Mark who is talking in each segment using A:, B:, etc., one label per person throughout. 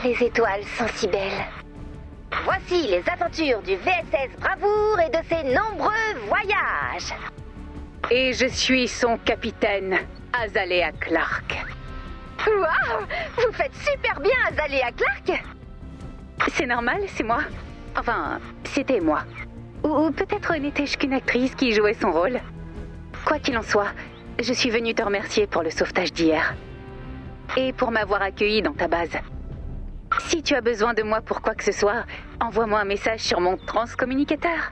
A: les étoiles sont si belles. Voici les aventures du VSS Bravoure et de ses nombreux voyages.
B: Et je suis son capitaine, Azalea Clark.
A: Waouh! Vous faites super bien, Azalea Clark!
B: C'est normal, c'est moi. Enfin, c'était moi. Ou peut-être n'étais-je qu'une actrice qui jouait son rôle. Quoi qu'il en soit, je suis venue te remercier pour le sauvetage d'hier. Et pour m'avoir accueilli dans ta base. Si tu as besoin de moi pour quoi que ce soit, envoie-moi un message sur mon transcommunicateur.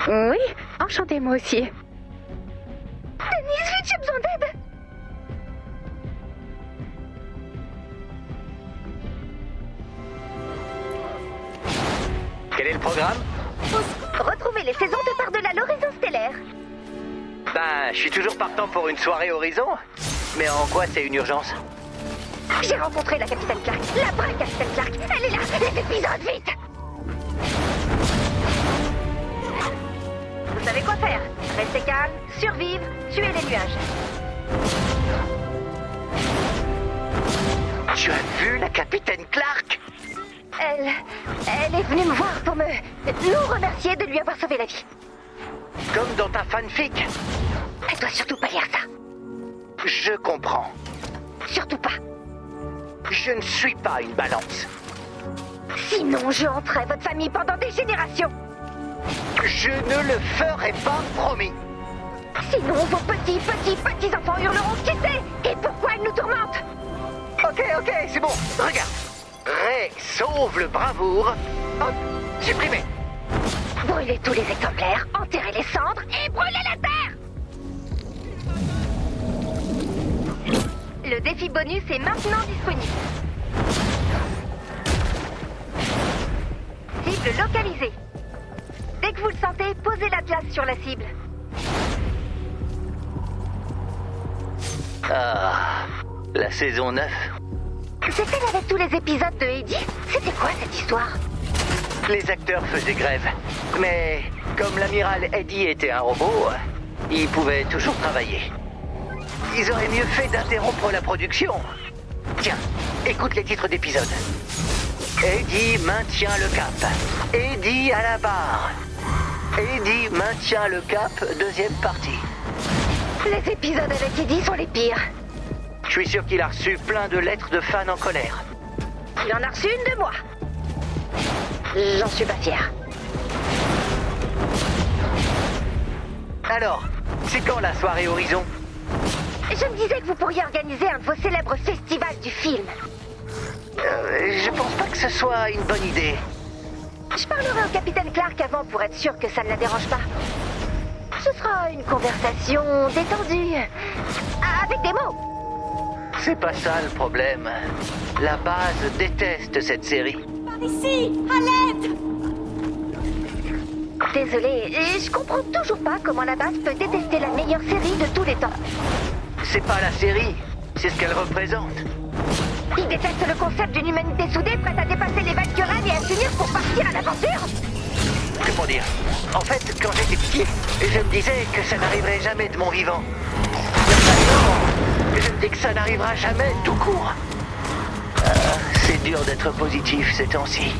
B: Oui, enchantée moi aussi.
A: Denise, vite, j'ai besoin d'aide!
C: Quel est le programme?
A: Retrouvez les saisons de par-delà l'horizon stellaire.
C: Ben, je suis toujours partant pour une soirée Horizon. Mais en quoi c'est une urgence?
A: J'ai rencontré la capitaine Clark, la vraie capitaine Clark. Elle est là, les épisodes, vite! Vous savez quoi faire. Restez calme, survivre, tuer les nuages.
C: Tu as vu la capitaine Clark?
A: Elle est venue me voir pour nous remercier de lui avoir sauvé la vie.
C: Comme dans ta fanfic?
A: Elle doit surtout pas lire ça.
C: Je comprends.
A: Surtout pas.
C: Je ne suis pas une balance.
A: Sinon, je hanterai votre famille pendant des générations.
C: Je ne le ferai pas, promis.
A: Sinon, vos petits-enfants hurleront qui c'est et pourquoi ils nous tourmentent.
C: Ok, c'est bon. Regarde. Ray sauve le Bravoure. Hop, supprimé.
A: Brûlez tous les exemplaires, enterrez les cendres et brûlez la terre. Le défi bonus est maintenant disponible. Cible localisée. Dès que vous le sentez, posez l'atlas sur la cible.
C: Ah, la saison 9.
A: C'est celle avec tous les épisodes de Eddie? C'était quoi cette histoire?
C: Les acteurs faisaient grève. Mais comme l'amiral Eddie était un robot, il pouvait toujours travailler. Ils auraient mieux fait d'interrompre la production. Tiens, écoute les titres d'épisodes. Eddie maintient le cap. Eddie à la barre. Eddie maintient le cap, deuxième partie.
A: Les épisodes avec Eddie sont les pires.
C: Je suis sûr qu'il a reçu plein de lettres de fans en colère.
A: Il en a reçu une de moi. J'en suis pas fière.
C: Alors, c'est quand la soirée Horizon?
A: Je me disais que vous pourriez organiser un de vos célèbres festivals du film.
C: Je pense pas que ce soit une bonne idée.
A: Je parlerai au capitaine Clark avant pour être sûr que ça ne la dérange pas. Ce sera une conversation détendue. Avec des mots.
C: C'est pas ça le problème. La base déteste cette série.
D: Par ici, à l'aide!
A: Désolée, je comprends toujours pas comment la base peut détester la meilleure série de tous les temps.
C: C'est pas la série, c'est ce qu'elle représente.
A: Ils détestent le concept d'une humanité soudée prête à dépasser les vagues querelles et à s'unir pour partir à l'aventure.
C: Comment dire? En fait, quand j'étais petit, je me disais que ça n'arriverait jamais de mon vivant. Maintenant, je me dis que ça n'arrivera jamais tout court. C'est dur d'être positif ces temps-ci.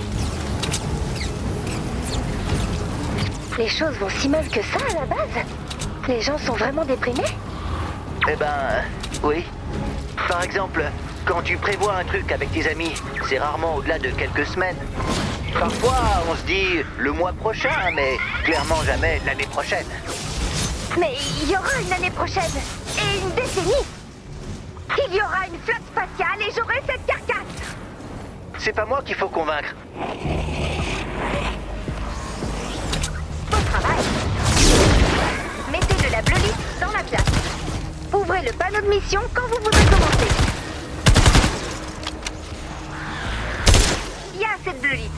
A: Les choses vont si mal que ça à la base? Les gens sont vraiment déprimés?
C: Eh ben, oui. Par exemple, quand tu prévois un truc avec tes amis, c'est rarement au-delà de quelques semaines. Parfois, on se dit le mois prochain, mais clairement jamais l'année prochaine.
A: Mais il y aura une année prochaine et une décennie. Il y aura une flotte spatiale et j'aurai cette carcasse.
C: C'est pas moi qu'il faut convaincre.
A: Bon travail. Mettez de la bleulite dans la place. Ouvrez le panneau de mission quand vous voudrez commencer. Il y a assez de bleulite.